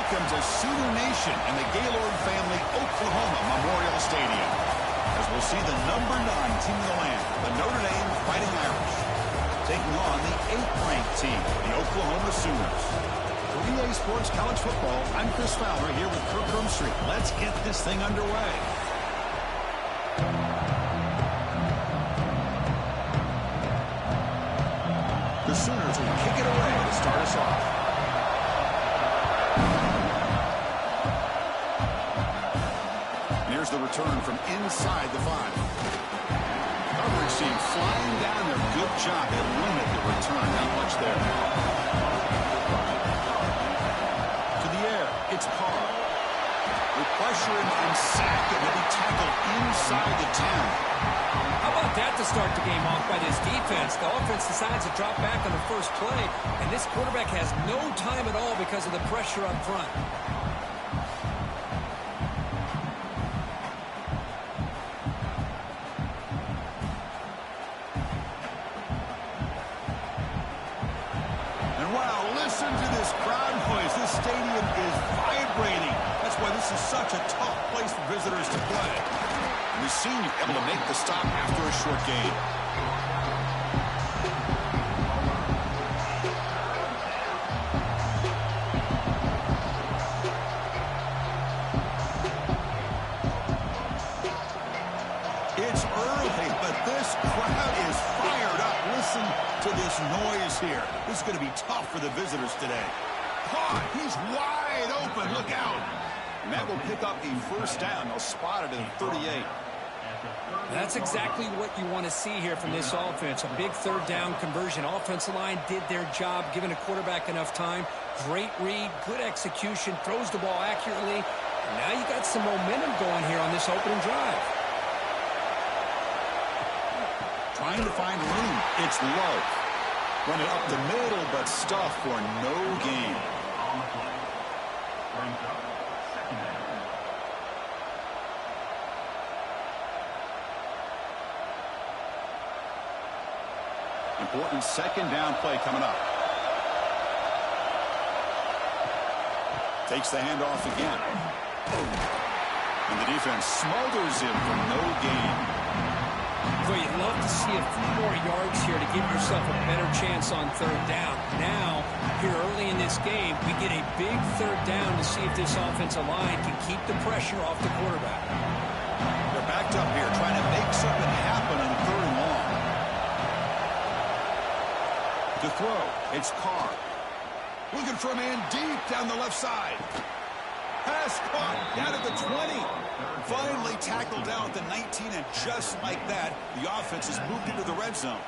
welcome to Sooner Nation and the Gaylord family Oklahoma Memorial Stadium, as we'll see the number 9 team in the land, the Notre Dame Fighting Irish, taking on the 8th-ranked team, the Oklahoma Sooners. For EA Sports College Football, I'm Chris Fowler here with Kirk Street. Let's get this thing underway. The Sooners will kick it away to start us off. Here's the return from inside the 5. Coverage team flying down there. Good job. They limit the return. Not much there. To the air. It's Carr. With pressure and sack, and will be tackled inside the 10. How about that to start the game off by this defense? The offense decides to drop back on the first play, and this quarterback has no time at all because of the pressure up front. And wow, listen to this crowd noise. This stadium is vibrating. That's why this is such a tough place for visitors to play. The senior able to make the stop after a short gain. It's early, but this crowd is fired up. Listen to this noise here. This is going to be tough for the visitors today. Caught. He's wide open. Look out. And that will pick up a first down. They'll spot it at 38. That's exactly what you want to see here from this offense. A big third down conversion. Offensive line did their job, giving a quarterback enough time. Great read, good execution, throws the ball accurately. And now you got some momentum going here on this opening drive. Trying to find room. It's low. Run it up the middle, but stuff for no gain. Important second down play coming up. Takes the handoff again. And the defense smothers him for no gain. Well, you'd love to see a few more yards here to give yourself a better chance on third down. Now, here early in this game, we get a big third down to see if this offensive line can keep the pressure off the quarterback. They're backed up here trying to make something happen on third and long. To throw, it's Carr. Looking for a man deep down the left side. Pass caught down at the 20. Finally tackled down at the 19, and just like that, the offense has moved into the red zone.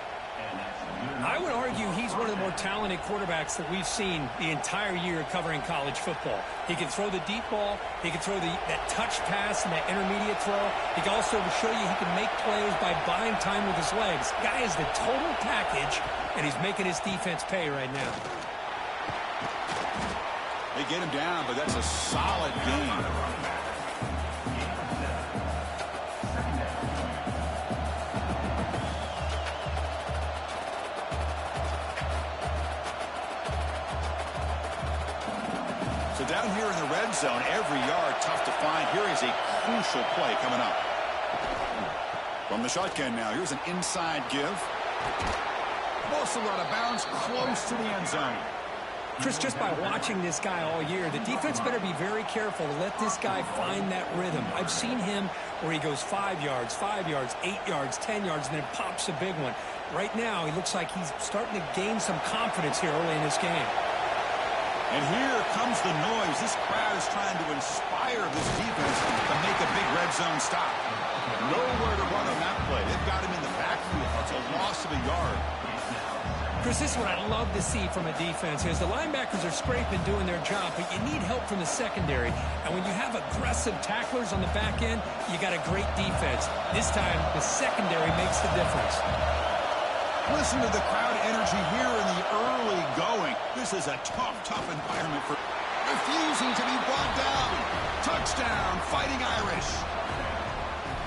I would argue he's one of the more talented quarterbacks that we've seen the entire year covering college football. He can throw the deep ball. He can throw that touch pass and that intermediate throw. He can also show you he can make plays by buying time with his legs. Guy is the total package, and he's making his defense pay right now. They get him down, but that's a solid game. So down here in the red zone, every yard tough to find. Here is a crucial play coming up. From the shotgun now, here's an inside give. Also out of bounds, close to the end zone. Chris, just by watching this guy all year, the defense better be very careful to let this guy find that rhythm. I've seen him where he goes 5 yards, 8 yards, 10 yards, and then pops a big one. Right now, he looks like he's starting to gain some confidence here early in this game. And here comes the noise. This crowd is trying to inspire this defense to make a big red zone stop. Nowhere to run on that play. They've got him in the backfield. It's a loss of a yard. Chris, this is what I love to see from a defense is the linebackers are scraping, doing their job, but you need help from the secondary. And when you have aggressive tacklers on the back end, you got a great defense. This time, the secondary makes the difference. Listen to the crowd energy here in the early going. This is a tough environment for refusing to be brought down. Touchdown, Fighting Irish.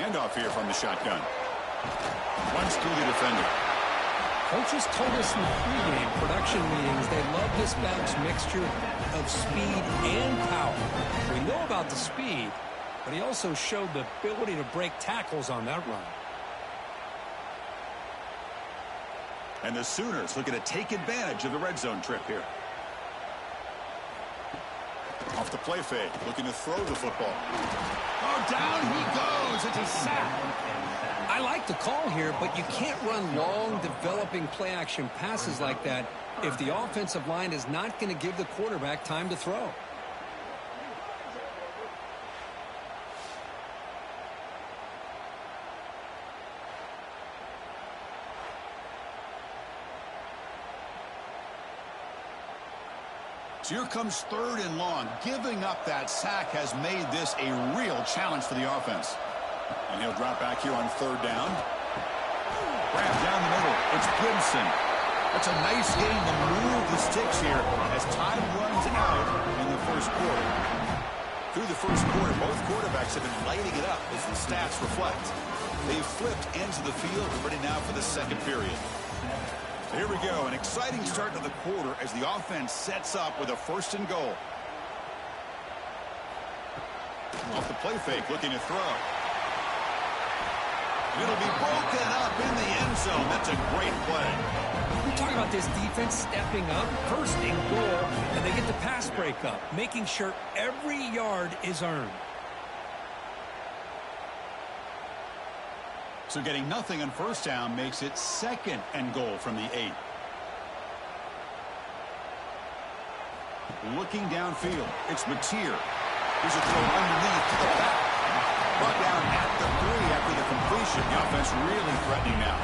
Handoff here from the shotgun. Runs through the defender. Coaches told us in the pregame production meetings they love this back's mixture of speed and power. We know about the speed, but he also showed the ability to break tackles on that run. And the Sooners looking to take advantage of the red zone trip here. Off the play fake, looking to throw the football. Oh, down he goes. It's a sack. I like the call here, but you can't run long, developing play-action passes like that if the offensive line is not going to give the quarterback time to throw. So here comes 3rd and long. Giving up that sack has made this a real challenge for the offense. And he'll drop back here on 3rd down. Grab down the middle. It's Gibson. That's a nice game to move the sticks here as time runs out in the first quarter. Through the first quarter, both quarterbacks have been lighting it up as the stats reflect. They've flipped ends of the field, ready now for the second period. So here we go, an exciting start to the quarter as the offense sets up with a 1st and goal. Off the play fake, looking to throw. It'll be broken up in the end zone. That's a great play. We're talking about this defense stepping up, 1st and goal, and they get the pass breakup, making sure every yard is earned. So getting nothing on 1st down makes it 2nd and goal from the 8. Looking downfield, it's Mateer. Here's a throw underneath to the back. Brought down at the 3 after the completion. The offense really threatening now.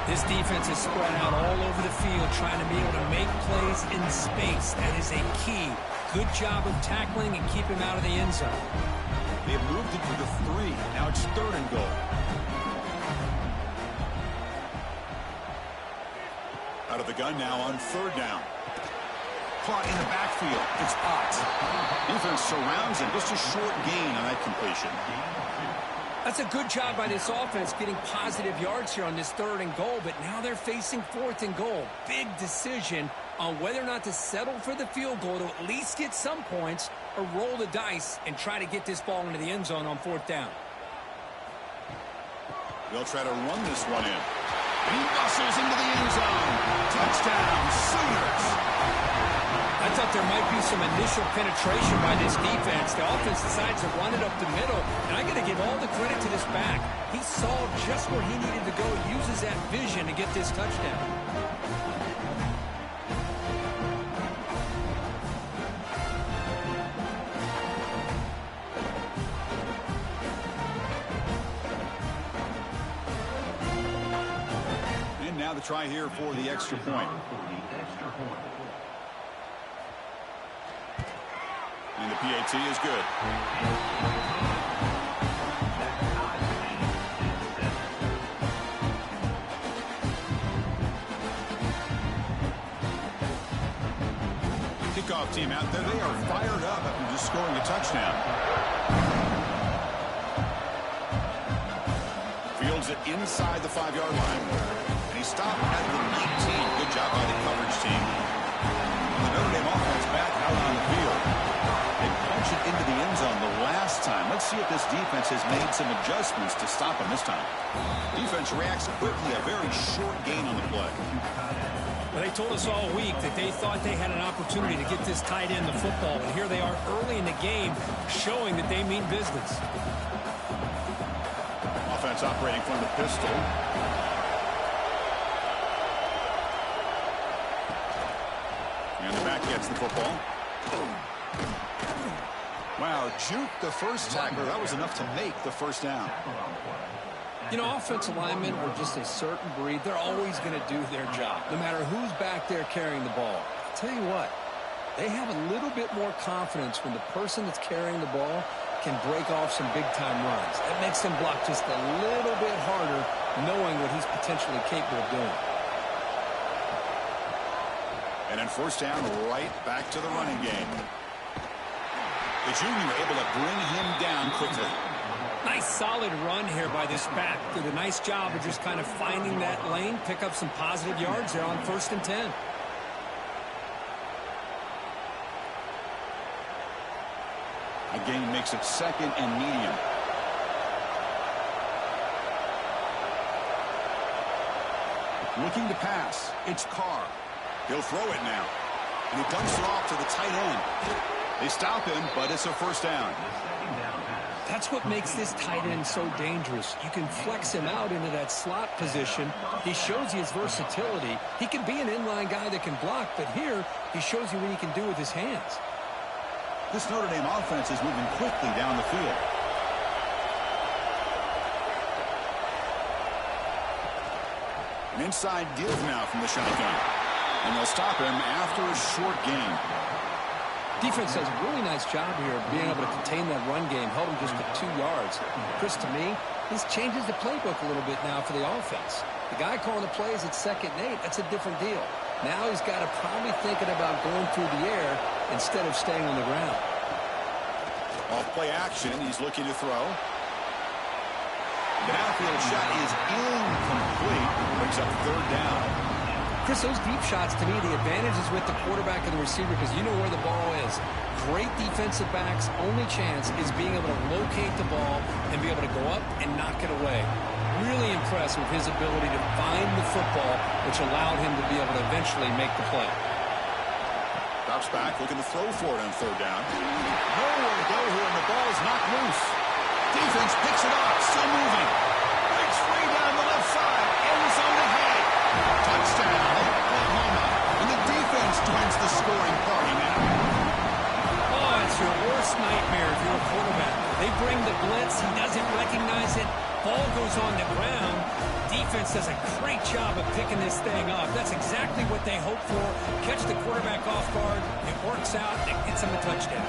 This defense is spread out all over the field, trying to be able to make plays in space. That is a key. Good job of tackling and keep him out of the end zone. They've moved it to the 3. Now it's 3rd and goal. Out of the gun now on 3rd down. Caught in the backfield. It's Potts. Defense surrounds him. Just a short gain on that completion. That's a good job by this offense getting positive yards here on this 3rd and goal, but now they're facing 4th and goal. Big decision on whether or not to settle for the field goal to at least get some points or roll the dice and try to get this ball into the end zone on 4th down. They'll try to run this one in. He muscles into the end zone. Touchdown, Sooners. I thought there might be some initial penetration by this defense. The offense decides to run it up the middle, and I got to give all the credit to this back. He saw just where he needed to go, uses that vision to get this touchdown. And now the try here for the extra point. And the PAT is good. Kickoff team out there. They are fired up after just scoring a touchdown. Fields it inside the 5-yard line. And he stopped at the 19. Good job by the coverage team. The Notre Dame offense back out on the field. They punched it into the end zone the last time. Let's see if this defense has made some adjustments to stop him this time. Defense reacts quickly. A very short gain on the play. Well, they told us all week that they thought they had an opportunity to get this tight end the football, and here they are early in the game showing that they mean business. Offense operating from the pistol. And the back gets the football. Wow, juke the first tackler. That was enough to make the 1st down. You know, offensive linemen are just a certain breed. They're always going to do their job, no matter who's back there carrying the ball. I'll tell you what, they have a little bit more confidence when the person that's carrying the ball can break off some big-time runs. That makes them block just a little bit harder, knowing what he's potentially capable of doing. And then 1st down, right back to the running game. The junior able to bring him down quickly. Nice solid run here by this back. Did a nice job of just kind of finding that lane, pick up some positive yards there on 1st and 10. A gain makes it 2nd and medium. Looking to pass. It's Carr. He'll throw it now. And he dumps it off to the tight end. They stop him, but it's a 1st down. That's what makes this tight end so dangerous. You can flex him out into that slot position. He shows you his versatility. He can be an inline guy that can block, but here he shows you what he can do with his hands. This Notre Dame offense is moving quickly down the field. An inside give now from the shotgun. And they'll stop him after a short gain. Defense does a really nice job here of being able to contain that run game, held him just to 2 yards. Chris, to me, this changes the playbook a little bit now for the offense. The guy calling the plays at 2nd and 8, that's a different deal. Now he's got to probably thinking about going through the air instead of staying on the ground. Off play action, he's looking to throw. The downfield shot is incomplete. Brings up 3rd down. Chris, those deep shots, to me, the advantage is with the quarterback and the receiver because you know where the ball is. Great defensive backs' only chance is being able to locate the ball and be able to go up and knock it away. Really impressed with his ability to find the football, which allowed him to be able to eventually make the play. Drops back, looking to throw for it on 3rd down. Nowhere to go here, and the ball is knocked loose. Defense picks it up, still moving. Breaks free down the left side. End zone ahead. Touchdown, Oklahoma. And the defense joins the scoring party now. Oh, it's your worst nightmare if you're a quarterback. They bring the blitz. He doesn't recognize it. Ball goes on the ground. Defense does a great job of picking this thing up. That's exactly what they hope for. Catch the quarterback off guard. It works out. It gets him a touchdown.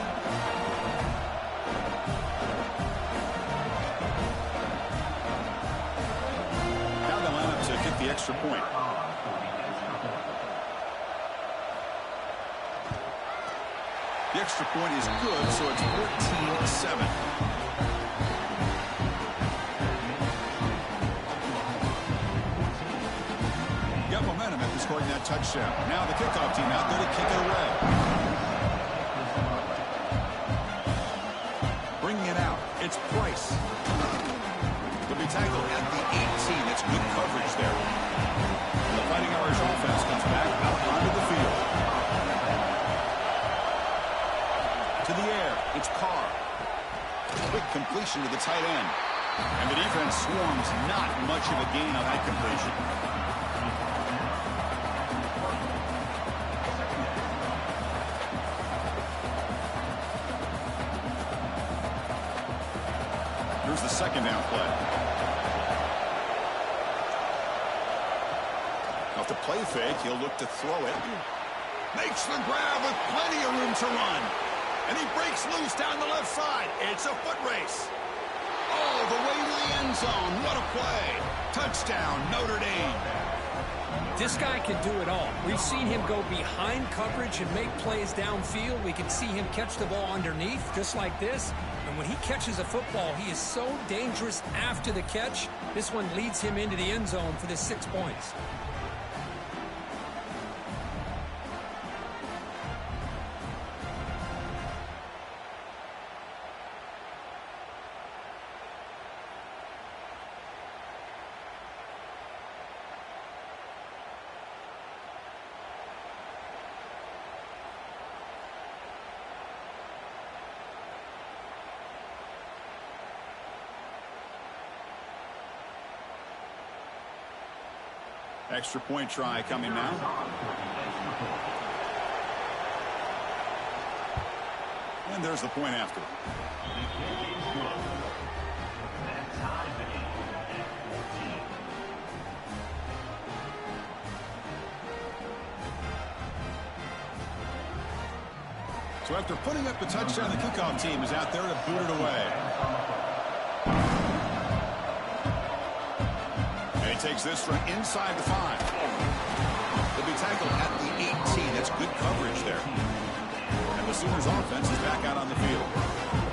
Now they line up to kick the extra point. The extra point is good, so it's 14-7. Got momentum after scoring that touchdown. Now the kickoff team out there to kick it away. Bringing it out. It's Price. He'll be tackled at the 18. That's good coverage there. And the Fighting Irish offense comes back out onto the field. To the air. It's Carr. Quick completion to the tight end. And the defense swarms. Not much of a gain on that completion. Here's the 2nd down play. Off the play fake, he'll look to throw it. Makes the grab with plenty of room to run. And he breaks loose down the left side. It's a foot race. All the way to the end zone. What a play. Touchdown, Notre Dame. This guy can do it all. We've seen him go behind coverage and make plays downfield. We can see him catch the ball underneath, just like this. And when he catches a football, he is so dangerous after the catch. This one leads him into the end zone for the 6 points. Extra point try coming now. And there's the point after. So after putting up the touchdown, the kickoff team is out there to boot it away. Takes this from inside the 5. They'll be tackled at the 18. That's good coverage there. And the Sooners offense is back out on the field.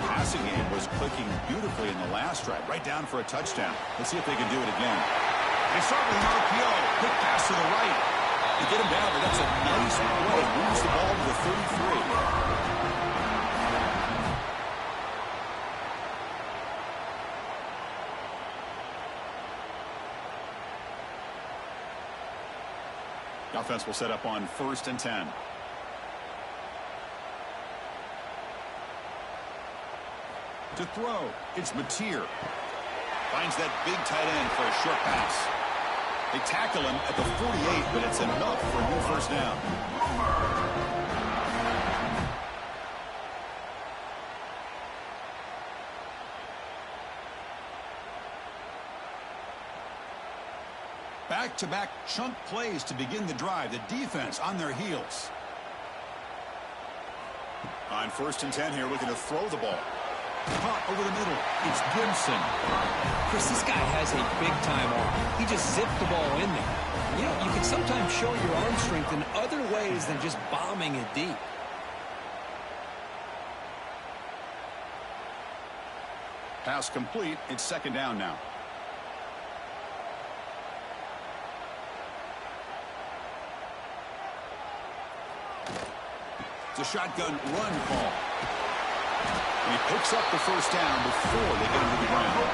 Pass passing game was clicking beautifully in the last drive, right down for a touchdown. Let's see if they can do it again. They start with an RPO. Quick pass to the right. They get him down, but that's a nice play. Moves the ball to the 33. The offense will set up on 1st and 10. To throw, it's Mateer. Finds that big tight end for a short pass. They tackle him at the 48, but it's enough for a new first down. Back-to-back chunk plays to begin the drive. The defense on their heels. On 1st and 10 here, looking to throw the ball. Caught over the middle. It's Gibson. Chris, this guy has a big-time arm. He just zipped the ball in there. You know, you can sometimes show your arm strength in other ways than just bombing it deep. Pass complete. It's 2nd down now. It's a shotgun run call. And he picks up the first down before they get him to the ground.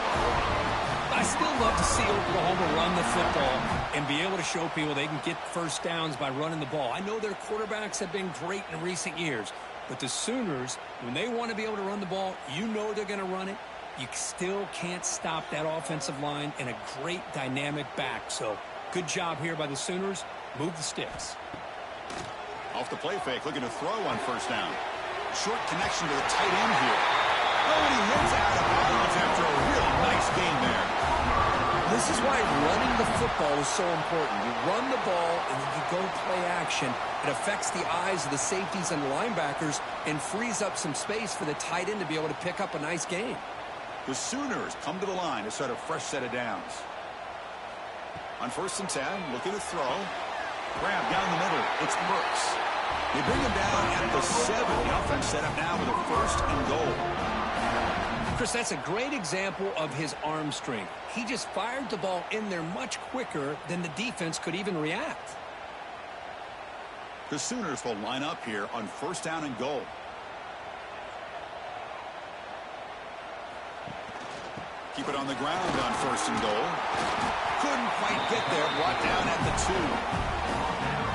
I still love to see Oklahoma run the football and be able to show people they can get first downs by running the ball. I know their quarterbacks have been great in recent years, but the Sooners, when they want to be able to run the ball, you know they're going to run it. You still can't stop that offensive line and a great dynamic back. So good job here by the Sooners. Move the sticks. Off the play fake, looking to throw on 1st down. Short connection to the tight end here. Oh, and he hits out of bounds after a really nice gain there. This is why running the football is so important. You run the ball and then you go play action. It affects the eyes of the safeties and linebackers and frees up some space for the tight end to be able to pick up a nice gain. The Sooners come to the line to start a fresh set of downs. On 1st and 10, looking to throw. Grab down the middle. It's Brooks. They bring him down at the 7. The offense set up now with a 1st and goal. Chris, that's a great example of his arm strength. He just fired the ball in there much quicker than the defense could even react. The Sooners will line up here on 1st down and goal. Keep it on the ground on 1st and goal. Couldn't quite get there. Brought down at the 2.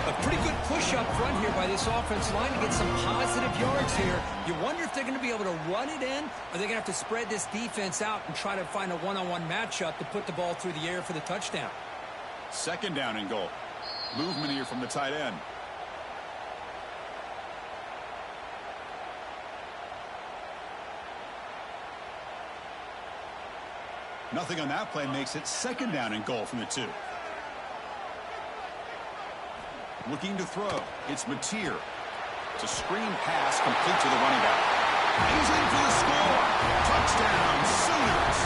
A pretty good push up front here by this offense line to get some positive yards here. You wonder if they're going to be able to run it in, or they're going to have to spread this defense out and try to find a one-on-one matchup to put the ball through the air for the touchdown. 2nd down and goal. Movement here from the tight end. Nothing on that play makes it 2nd down and goal from the 2. Looking to throw. It's Mateer. It's a screen pass complete to the running back. He's in for the score. Touchdown, Sooners.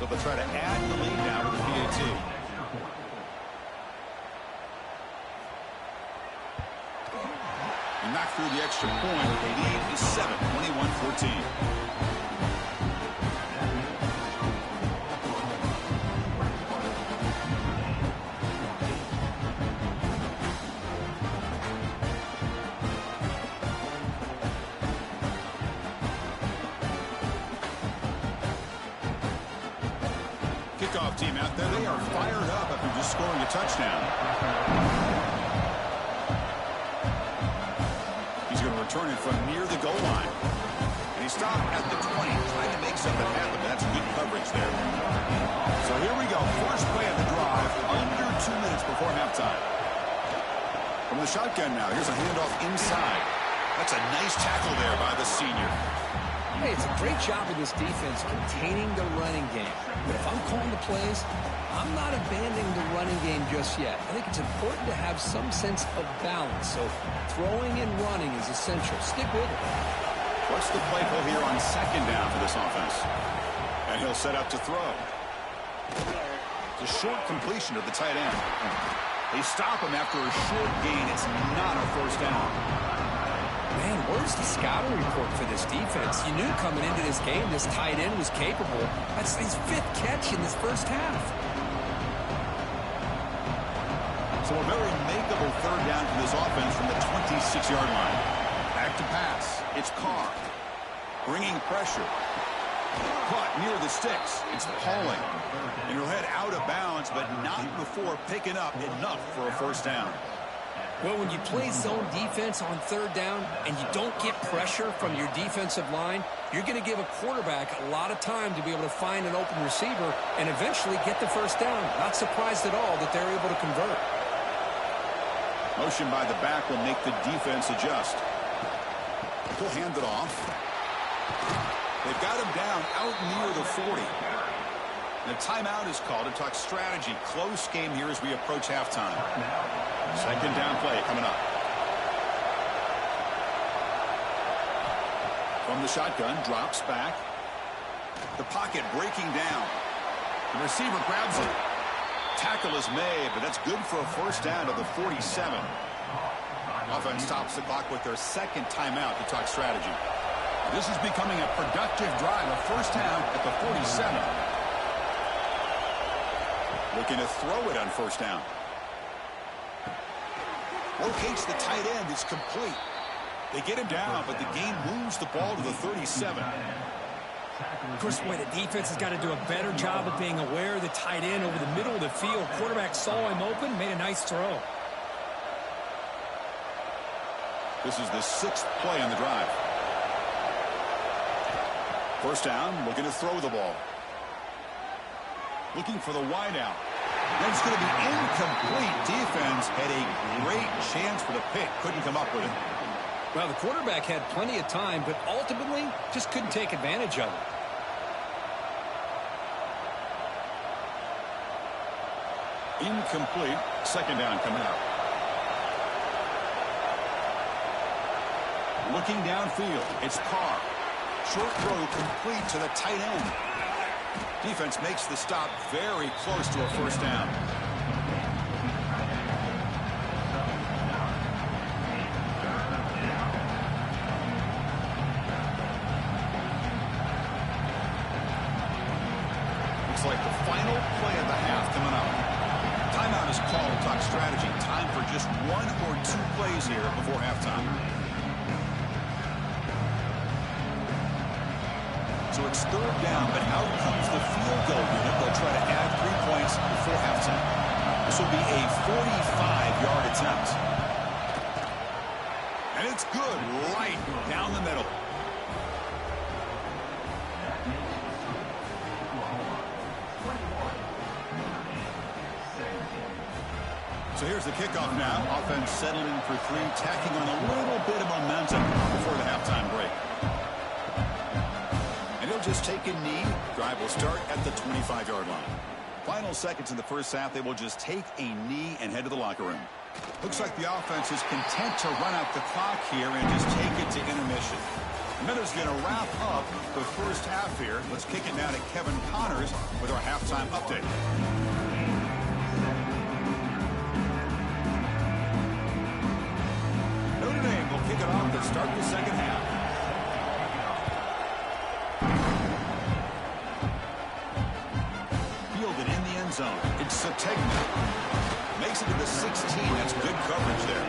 They'll try to add the lead now with the PAT. And knock through the extra point. The lead is 7, 21-14. Kickoff team out there. They are fired up after just scoring a touchdown. He's going to return it from near the goal line. And he stopped at the 20, trying to make something happen. That's good coverage there. So here we go. First play of the drive, under 2 minutes before halftime. From the shotgun now, here's a handoff inside. That's a nice tackle there by the senior. Hey, it's a great job of this defense containing the running game. But if I'm calling the plays, I'm not abandoning the running game just yet. I think it's important to have some sense of balance. So throwing and running is essential. Stick with it. What's the play call here on second down for this offense? And he'll set up to throw. It's a short completion to the tight end. They stop him after a short gain. It's not a first down. Man, where's the scouting report for this defense? You knew coming into this game this tight end was capable. That's his 5th catch in this first half. So a very makeable third down for this offense from the 26-yard line. Back to pass. It's Carr. Bringing pressure. Caught near the sticks. It's Pauling. And he'll head out of bounds, but not before picking up enough for a first down. Well, when you play zone defense on third down and you don't get pressure from your defensive line, you're going to give a quarterback a lot of time to be able to find an open receiver and eventually get the first down. Not surprised at all that they're able to convert. Motion by the back will make the defense adjust. He'll hand it off. They've got him down out near the 40. And a timeout is called to talk strategy. Close game here as we approach halftime. Second down play coming up. From the shotgun, drops back. The pocket breaking down. The receiver grabs it. Tackle is made, but that's good for a first down to the 47. Offense stops the clock with their second timeout to talk strategy. This is becoming a productive drive. A first down at the 47. Looking to throw it on first down. Locates the tight end. It's complete. They get him down, but the game moves the ball to the 37. Of course, boy, the defense has got to do a better job of being aware of the tight end over the middle of the field. Quarterback saw him open, made a nice throw. This is the 6th play on the drive. First down, looking to throw the ball. Looking for the wideout. And it's going to be incomplete. Defense had a great chance for the pick. Couldn't come up with it. Well, the quarterback had plenty of time, but ultimately just couldn't take advantage of it. Incomplete. Second down coming up. Looking downfield. It's Carr. Short throw complete to the tight end. Defense makes the stop very close to a first down. Looks like the final play of the half coming up. Timeout is called to talk strategy. Time for just 1 or 2 plays here before halftime. So it's third down, but out comes the field goal unit. They'll try to add 3 points before halftime. This will be a 45-yard attempt. And it's good, right down the middle. So here's the kickoff now. Offense settling for 3, tacking on a little bit of momentum before the halftime break. And he'll just take a knee. Drive will start at the 25-yard line. Final seconds in the first half, they will just take a knee and head to the locker room. Looks like the offense is content to run out the clock here and just take it to intermission. Miller's going to wrap up the first half here. Let's kick it now to Kevin Connors with our halftime update. Notre Dame will kick it off to start the second half. Fielded in the end zone. It's Sategna. Makes it to the 16. That's good coverage there.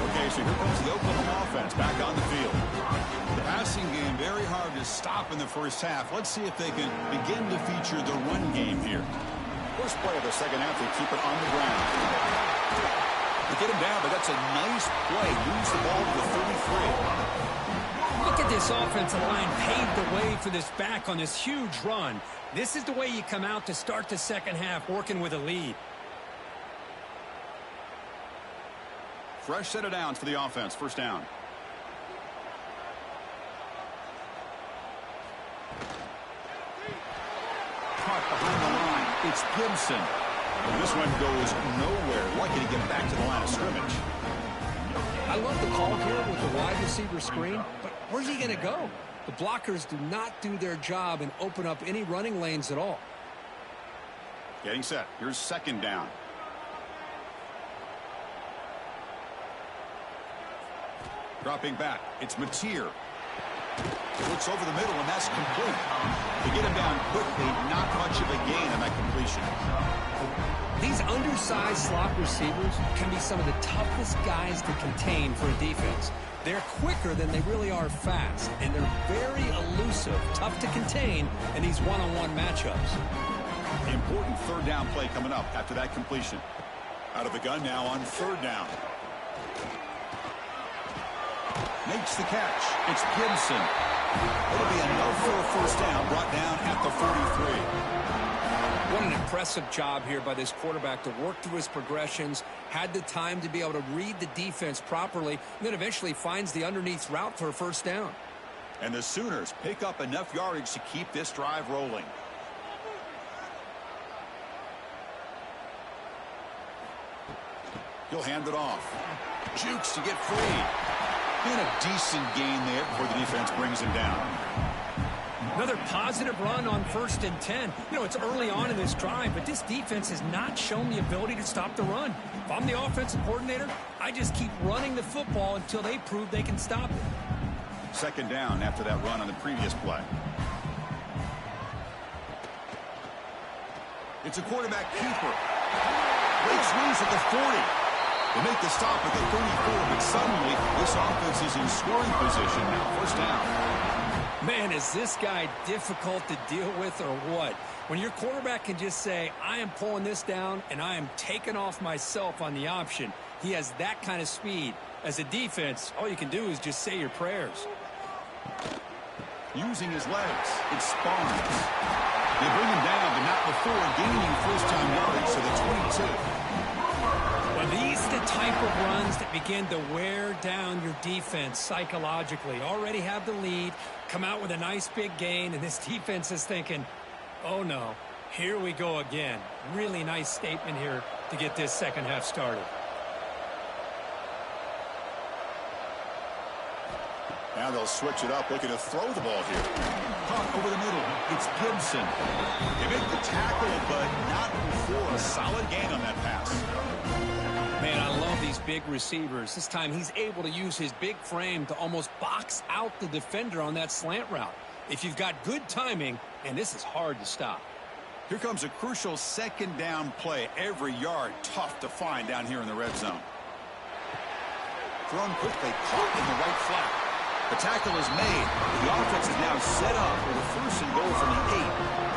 Okay, so here comes the Oklahoma offense back on the field. The passing game very hard to stop in the first half. Let's see if they can begin to feature the run game here. First play of the second half, they keep it on the ground. They get him down, but that's a nice play. Moves the ball to the 33. Look at this offensive line paved the way for this back on this huge run. This is the way you come out to start the second half, working with a lead. Fresh set of downs for the offense. First down. It's Gibson. This one goes nowhere. Lucky to get back to the line of scrimmage. I love the call here with the wide receiver screen, but where's he going to go? The blockers do not do their job and open up any running lanes at all. Getting set. Here's second down. Dropping back. It's Mateer. Looks over the middle, and that's complete. To get him down quickly, not much of a gain on that completion. These undersized slot receivers can be some of the toughest guys to contain for a defense. They're quicker than they really are fast, and they're very elusive, tough to contain in these one-on-one matchups. Important third down play coming up after that completion. Out of the gun now on third down. Makes the catch. It's Gibson. It'll be enough for a first down, brought down at the 43. What an impressive job here by this quarterback to work through his progressions, had the time to be able to read the defense properly, and then eventually finds the underneath route for a first down. And the Sooners pick up enough yardage to keep this drive rolling. He'll hand it off. Jukes to get free. And a decent gain there before the defense brings him down. Another positive run on 1st and 10. You know, it's early on in this drive, but this defense has not shown the ability to stop the run. If I'm the offensive coordinator, I just keep running the football until they prove they can stop it. Second down after that run on the previous play. It's a quarterback keeper. Breaks loose at the 40. They make the stop at the 34, but suddenly this offense is in scoring position now. First down. Man, is this guy difficult to deal with or what? When your quarterback can just say, I am pulling this down and I am taking off myself on the option, he has that kind of speed. As a defense, all you can do is just say your prayers. Using his legs, it's Barnes. They bring him down, but not before gaining first-time yardage to the 22. Well, these are the type of runs that begin to wear down your defense psychologically. Already have the lead, come out with a nice big gain, and this defense is thinking, oh no, here we go again. Really nice statement here to get this second half started. Now they'll switch it up, looking to throw the ball here. Caught over the middle. It's Gibson. They make the tackle, but not before a solid gain on that pass. Man, I love these big receivers. This time he's able to use his big frame to almost box out the defender on that slant route. If you've got good timing, and this is hard to stop. Here comes a crucial second down play. Every yard tough to find down here in the red zone. Thrown quickly, caught in the right flat. The tackle is made. The offense is now set up for the first and goal from the 8.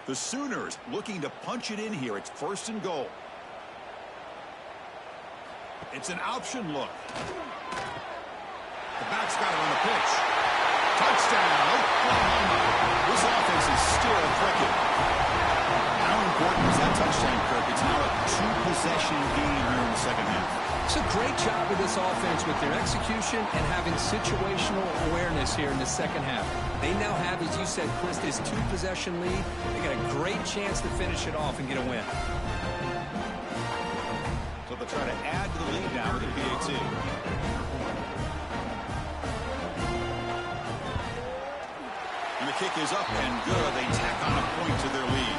The Sooners looking to punch it in here. It's first and goal. It's an option look. The back's got it on the pitch. Touchdown, Oklahoma. This offense is still clicking. How important is that touchdown, Kirk? It's now a two-possession game here in the second half. It's a great job with this offense with their execution and having situational awareness here in the second half. They now have, as you said, Chris, this two-possession lead. They got a great chance to finish it off and get a win. So they'll try to add to the lead now with the PAT. And the kick is up and good. They tack on a point to their lead.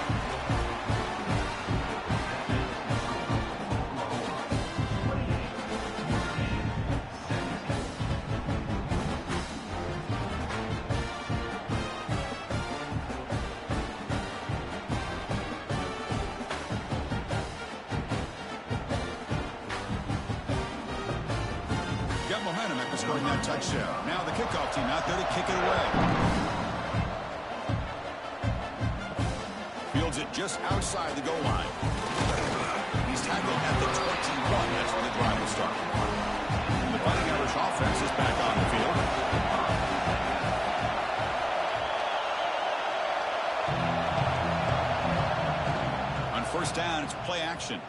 Got momentum after scoring that touchdown. Now the kickoff team out there to kick it away. Fields it just outside the goal line. He's tackled at the 21. That's where the drive will start. And the Fighting Irish offense is back on the field. On first down, it's play action.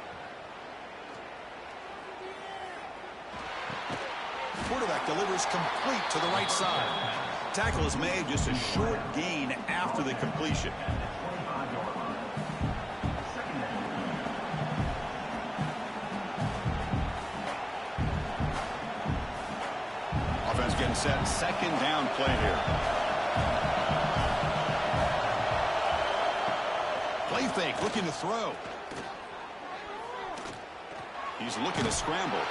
delivers complete to the right side. Tackle is made, just a short gain after the completion. Offense getting set. Second down play here. Play fake, looking to throw. He's looking to scramble.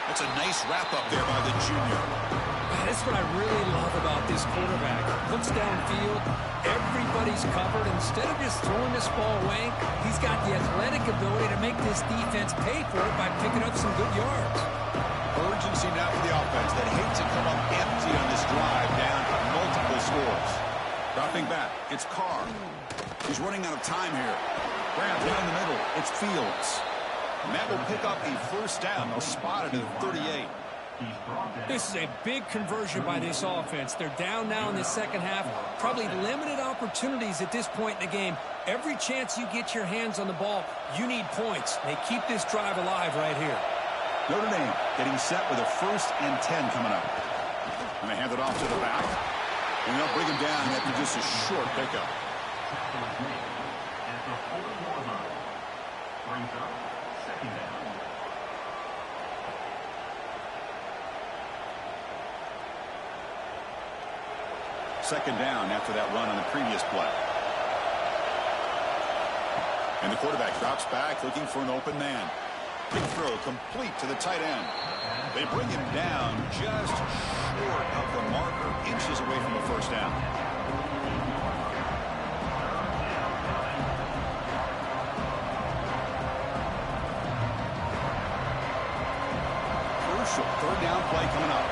That's a nice wrap-up there by the junior. That's what I really love about this quarterback. Looks downfield, everybody's covered. Instead of just throwing this ball away, he's got the athletic ability to make this defense pay for it by picking up some good yards. Urgency now for the offense that hates to come up empty on this drive, down multiple scores. Dropping back, it's Carr. He's running out of time here. Grab down the middle, it's Fields. And that will pick up a first down. They'll spot it at 38. This is a big conversion by this offense. They're down now in the second half. Probably limited opportunities at this point in the game. Every chance you get your hands on the ball, you need points. They keep this drive alive right here. Notre Dame getting set with a 1st and 10 coming up. And they hand it off to the back. And they'll bring him down after just a short pickup. Second down after that run on the previous play. And the quarterback drops back looking for an open man. Big throw complete to the tight end. They bring him down just short of the marker, inches away from a first down. Crucial 3rd down play coming up.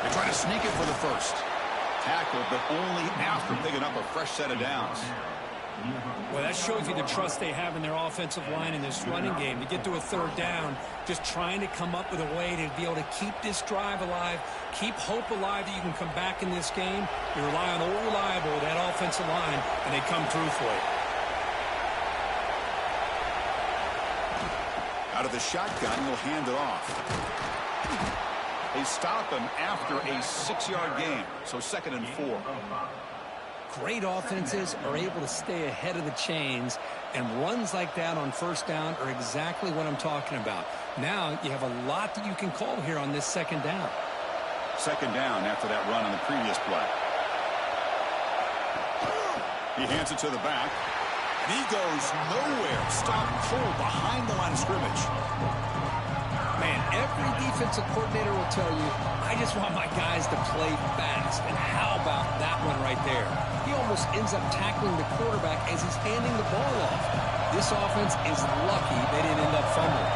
They try to sneak it for the first. Tackle, but only after picking up a fresh set of downs. Well, that shows you the trust they have in their offensive line in this running game. To get to a 3rd down, just trying to come up with a way to be able to keep this drive alive, keep hope alive that you can come back in this game. You rely on old reliable, that offensive line, and they come through for you. Out of the shotgun, he'll hand it off. They stop him after a 6-yard gain, so 2nd and 4. Great offenses are able to stay ahead of the chains, and runs like that on 1st down are exactly what I'm talking about. Now you have a lot that you can call here on this 2nd down. 2nd down after that run on the previous play. He hands it to the back, and he goes nowhere. Stopped cold behind the line of scrimmage. Man, every defensive coordinator will tell you, I just want my guys to play fast. And how about that one right there? He almost ends up tackling the quarterback as he's handing the ball off. This offense is lucky they didn't end up fumbling.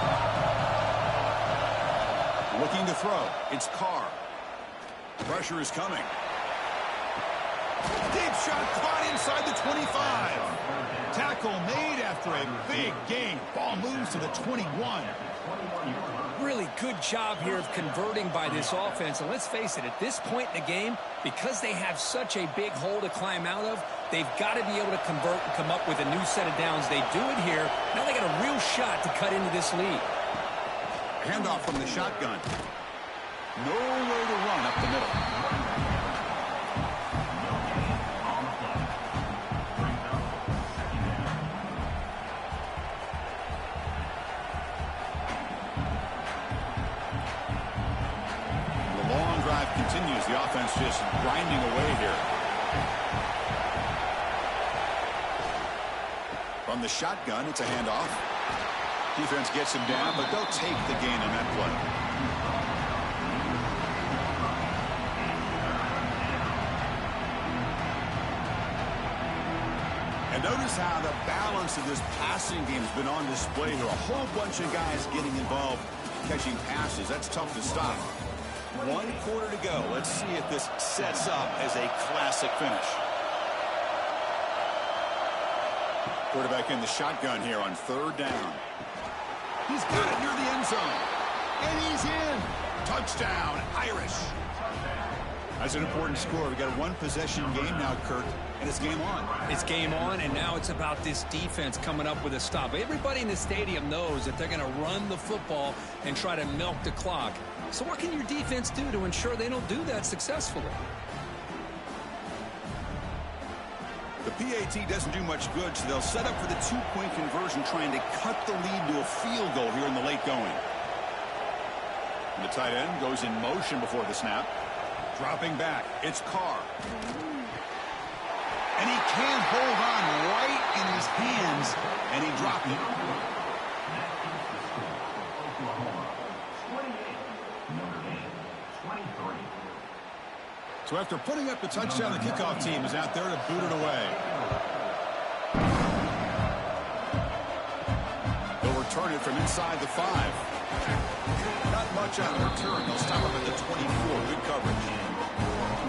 Looking to throw. It's Carr. Pressure is coming. Deep shot caught inside the 25. Tackle made after a big gain. Ball moves to the 21. Really good job here of converting by this offense. And let's face it, at this point in the game, because they have such a big hole to climb out of, they've got to be able to convert and come up with a new set of downs. They do it here. Now they got a real shot to cut into this lead. Handoff from the shotgun. Nowhere to run up the middle. Continues. The offense just grinding away here. From the shotgun, it's a handoff. Defense gets him down, but they'll take the gain on that play. And notice how the balance of this passing game has been on display here. A whole bunch of guys getting involved catching passes. That's tough to stop. 1 quarter to go. Let's see if this sets up as a classic finish. Quarterback in the shotgun here on 3rd down. He's got it near the end zone. And he's in. Touchdown, Irish. That's an important score. We've got a one-possession game now, Kirk, and it's game on. It's game on, and now it's about this defense coming up with a stop. Everybody in the stadium knows that they're going to run the football and try to milk the clock. So what can your defense do to ensure they don't do that successfully? The PAT doesn't do much good, so they'll set up for the two-point conversion, trying to cut the lead to a field goal here in the late going. And the tight end goes in motion before the snap. Dropping back, it's Carr. And he can't hold on right in his hands, and he dropped it. So after putting up the touchdown, the kickoff team is out there to boot it away. They'll return it from inside the 5. Not much on the return. They'll stop him at the 24. Good coverage.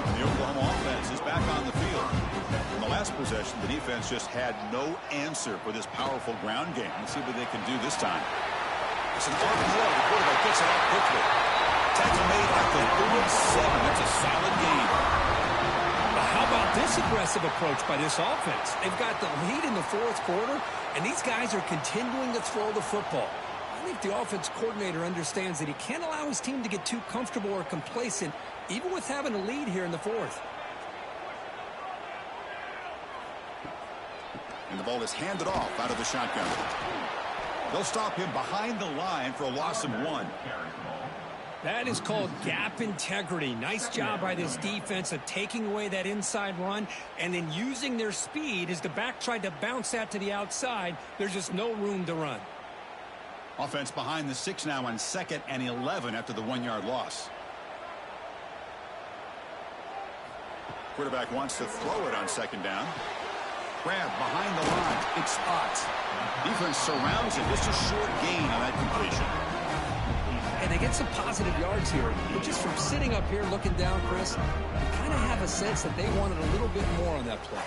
And the Oklahoma offense is back on the field. In the last possession, the defense just had no answer for this powerful ground game. Let's see what they can do this time. It's an RPO. The quarterback gets it out quickly. Tackle made at the 37. That's a solid gain. But how about this aggressive approach by this offense? They've got the lead in the fourth quarter, and these guys are continuing to throw the football. I think the offense coordinator understands that he can't allow his team to get too comfortable or complacent, even with having a lead here in the fourth. And the ball is handed off out of the shotgun. They'll stop him behind the line for a loss of 1. That is called gap integrity. Nice job by this defense of taking away that inside run and then using their speed as the back tried to bounce that to the outside. There's just no room to run. Offense behind the 6 now on 2nd and 11 after the 1-yard loss. Quarterback wants to throw it on 2nd down. Grab behind the line. Big spot. Defense surrounds it. Just a short gain on that completion. And they get some positive yards here. But just from sitting up here looking down, Chris, you kind of have a sense that they wanted a little bit more on that play.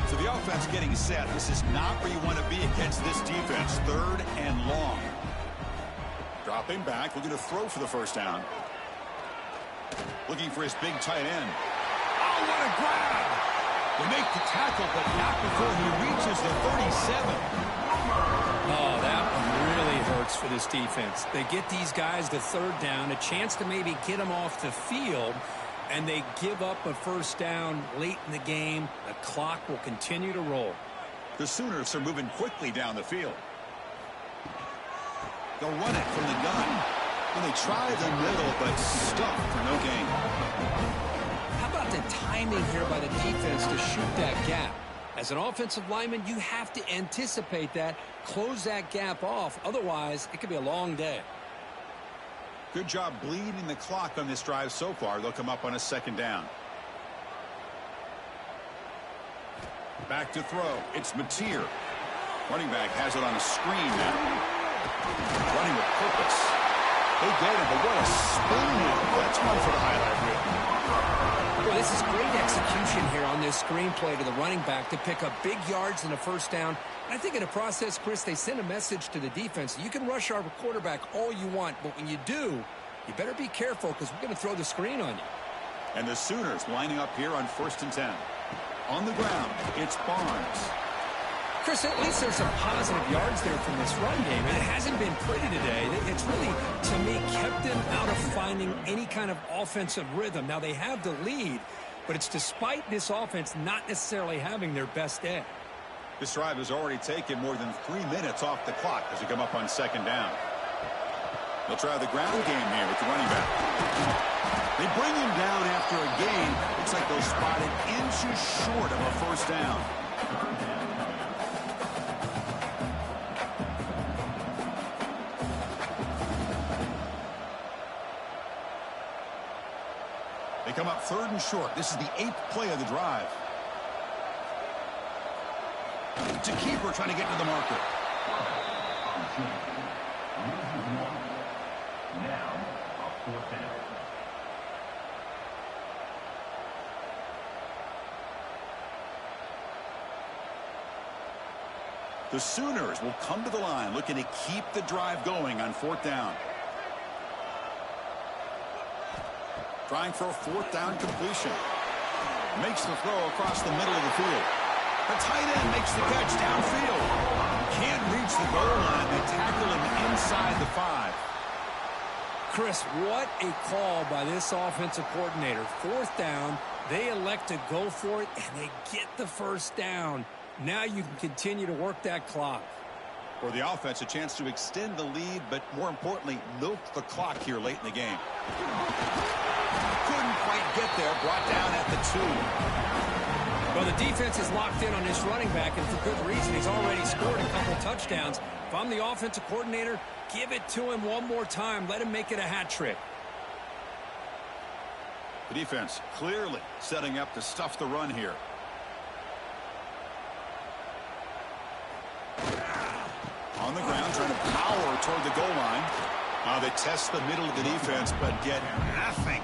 So the offense getting set. This is not where you want to be against this defense. 3rd and long. Dropping back, looking to throw for the first down. Looking for his big tight end. Oh, what a grab! They make the tackle, but not before he reaches the 37. Oh, that one really hurts for this defense. They get these guys the 3rd down, a chance to maybe get them off the field, and they give up a first down late in the game. The clock will continue to roll. The Sooners are moving quickly down the field. They'll run it from the gun. And they try the middle, but stuck for no gain. How about the timing here by the defense to shoot that gap? As an offensive lineman, you have to anticipate that, close that gap off. Otherwise, it could be a long day. Good job bleeding the clock on this drive so far. They'll come up on a 2nd down. Back to throw. It's Mateer. Running back has it on a screen now. Running with purpose. They get it, but what a spin move. That's one for the highlight reel. Boy, this is great execution here on this screenplay to the running back to pick up big yards and a first down. And I think in the process, Chris, they send a message to the defense. You can rush our quarterback all you want, but when you do, you better be careful because we're going to throw the screen on you. And the Sooners lining up here on 1st and 10. On the ground, it's Barnes. Chris, at least there's some positive yards there from this run game, and it hasn't been pretty today. It's really, to me, kept them out of finding any kind of offensive rhythm. Now, they have the lead, but it's despite this offense not necessarily having their best day. This drive has already taken more than 3 minutes off the clock as they come up on 2nd down. They'll try the ground game here with the running back. They bring him down after a gain. Looks like they'll spot it inches short of a first down. They come up 3rd and short. This is the 8th play of the drive. To keeper trying to get to the marker. Now, a 4th down. The Sooners will come to the line looking to keep the drive going on 4th down. Trying for a fourth down completion. Makes the throw across the middle of the field. The tight end makes the catch downfield. Can't reach the goal line. They tackle him inside the 5. Chris, what a call by this offensive coordinator. Fourth down, they elect to go for it, and they get the first down. Now you can continue to work that clock. For the offense, a chance to extend the lead, but more importantly, milk the clock here late in the game. Couldn't quite get there, brought down at the 2. Well, the defense is locked in on this running back, and for good reason. He's already scored a couple touchdowns. If I'm the offensive coordinator, give it to him one more time. Let him make it a hat trick. The defense clearly setting up to stuff the run here. On the ground, trying to power toward the goal line. They test the middle of the defense, but get nothing.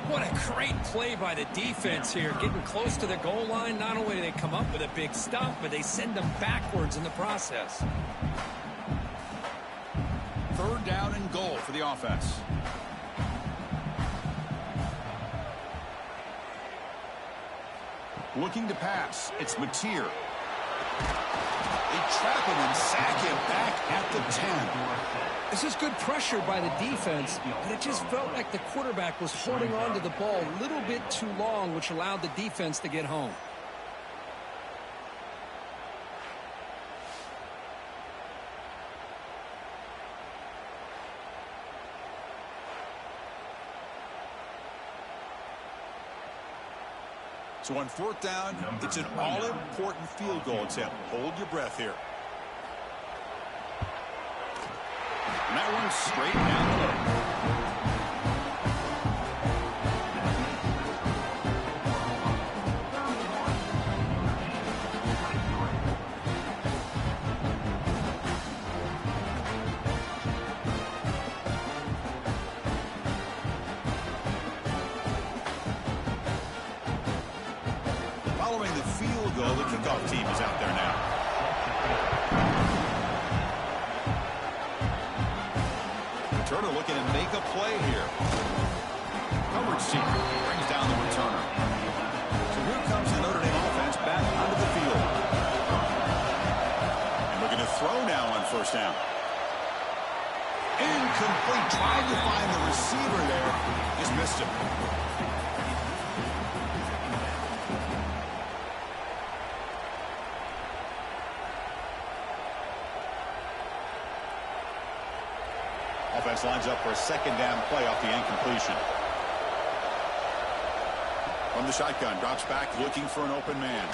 What a great play by the defense here. Getting close to the goal line, not only do they come up with a big stop, but they send them backwards in the process. Third down and goal for the offense. Looking to pass. It's Mateer. They trap him and sack him back at the 10. This is good pressure by the defense, but it just felt like the quarterback was holding on to the ball a little bit too long, which allowed the defense to get home. So on fourth down, it's an all-important field goal attempt. Hold your breath here. And that one's straight down the middle. Following the field goal, the kickoff team is out there now. Turner looking to make a play here. Coverage team brings down the returner. So here comes the Notre Dame offense back onto the field. And looking to throw now on first down. Incomplete. Tried to find the receiver there. Just missed him. Offense lines up for a second down play off the incompletion. From the shotgun, drops back looking for an open man.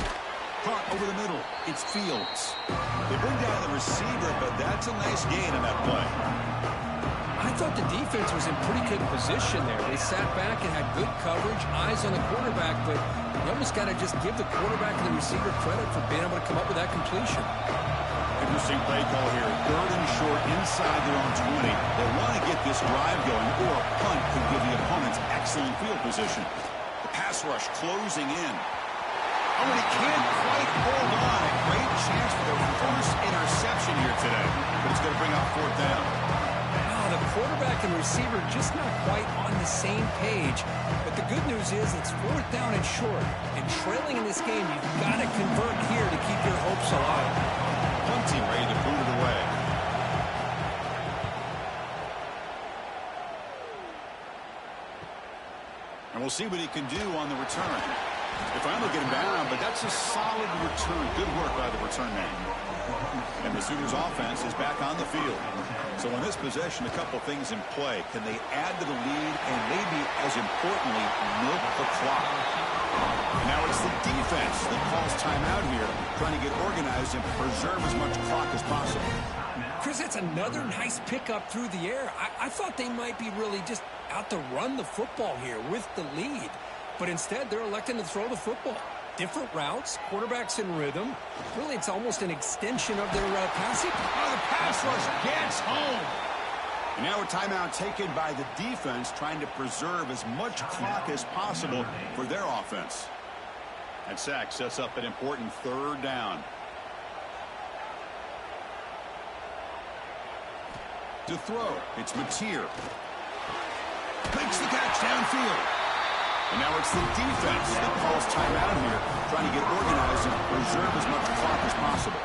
Caught over the middle. It's Fields. They bring down the receiver, but that's a nice gain in that play. I thought the defense was in pretty good position there. They sat back and had good coverage, eyes on the quarterback, but you almost got to just give the quarterback and the receiver credit for being able to come up with that completion. Interesting play call here. Third and short inside their own 20. They want to get this drive going, or a punt could give the opponents excellent field position. The pass rush closing in. Oh, and he can't quite hold on. A great chance for their first interception here today, but it's going to bring up fourth down. Wow, the quarterback and receiver just not quite on the same page. But the good news is it's fourth down and short. And trailing in this game, you've got to convert here to keep your hopes alive. Punting ready to boot it away. And we'll see what he can do on the return. They finally get him down, but that's a solid return. Good work by the return man. And the Sooners offense is back on the field. So in this possession, a couple things in play. Can they add to the lead and maybe, as importantly, milk the clock? And now it's the defense that calls timeout here, trying to get organized and preserve as much clock as possible. Chris, that's another nice pickup through the air. I thought they might be really just out to run the football here with the lead. But instead, they're electing to throw the football. Different routes, quarterbacks in rhythm. Really, it's almost an extension of their passing. Oh, the pass rush gets home. And now a timeout taken by the defense, trying to preserve as much clock as possible for their offense. And sack sets up an important third down. To throw, it's Mateer. Makes the catch downfield. And now it's the defense that calls timeout here, trying to get organized and preserve as much clock as possible.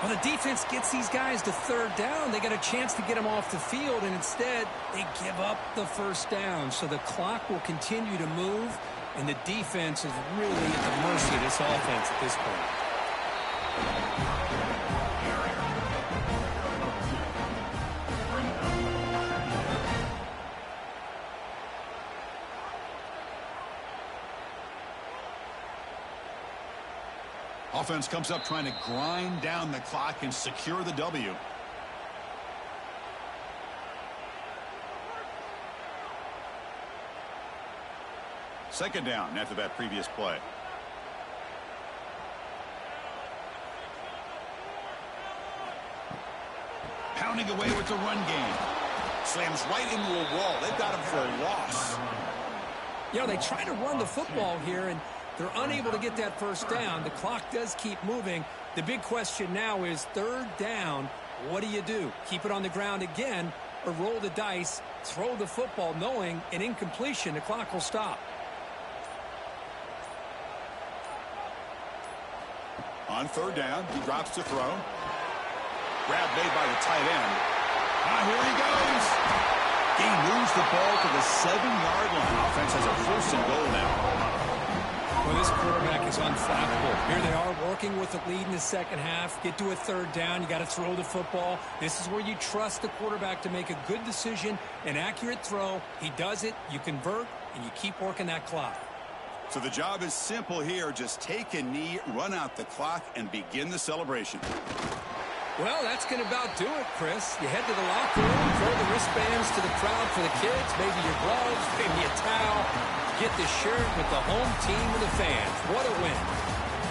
Well, the defense gets these guys to third down. They got a chance to get them off the field, and instead they give up the first down. So the clock will continue to move, and the defense is really at the mercy of this offense at this point. Offense comes up trying to grind down the clock and secure the W. Second down after that previous play. Pounding away with the run game. Slams right into a wall. They've got him for a loss. You know, they try to run the football here, and they're unable to get that first down. The clock does keep moving. The big question now is third down. What do you do? Keep it on the ground again or roll the dice, throw the football knowing an incompletion, the clock will stop. On third down, he drops to throw. Grab made by the tight end. Here he goes. He moves the ball to the 7-yard line. Offense has a first and goal now. Well, this quarterback is unflappable. Here they are working with the lead in the second half. Get to a third down. You got to throw the football. This is where you trust the quarterback to make a good decision, an accurate throw. He does it, you convert, and you keep working that clock. So the job is simple here. Just take a knee, run out the clock, and begin the celebration. Well, that's going to about do it, Chris. You head to the locker room, throw the wristbands to the crowd for the kids, maybe your gloves, maybe a towel. Get the shirt with the home team and the fans. What a win.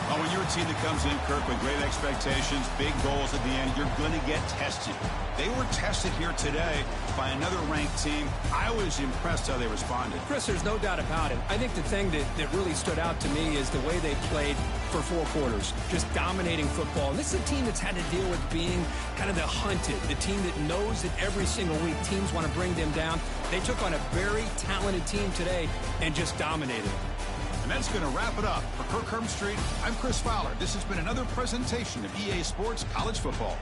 Well, when you're a team that comes in, Kirk, with great expectations, big goals at the end, you're going to get tested. They were tested here today by another ranked team. I was impressed how they responded. Chris, there's no doubt about it. I think the thing that really stood out to me is the way they played for 4 quarters, just dominating football. And this is a team that's had to deal with being kind of the hunted, the team that knows that every single week teams want to bring them down. They took on a very talented team today and just dominated them. And that's going to wrap it up. For Kirk Street, I'm Chris Fowler. This has been another presentation of EA Sports College Football.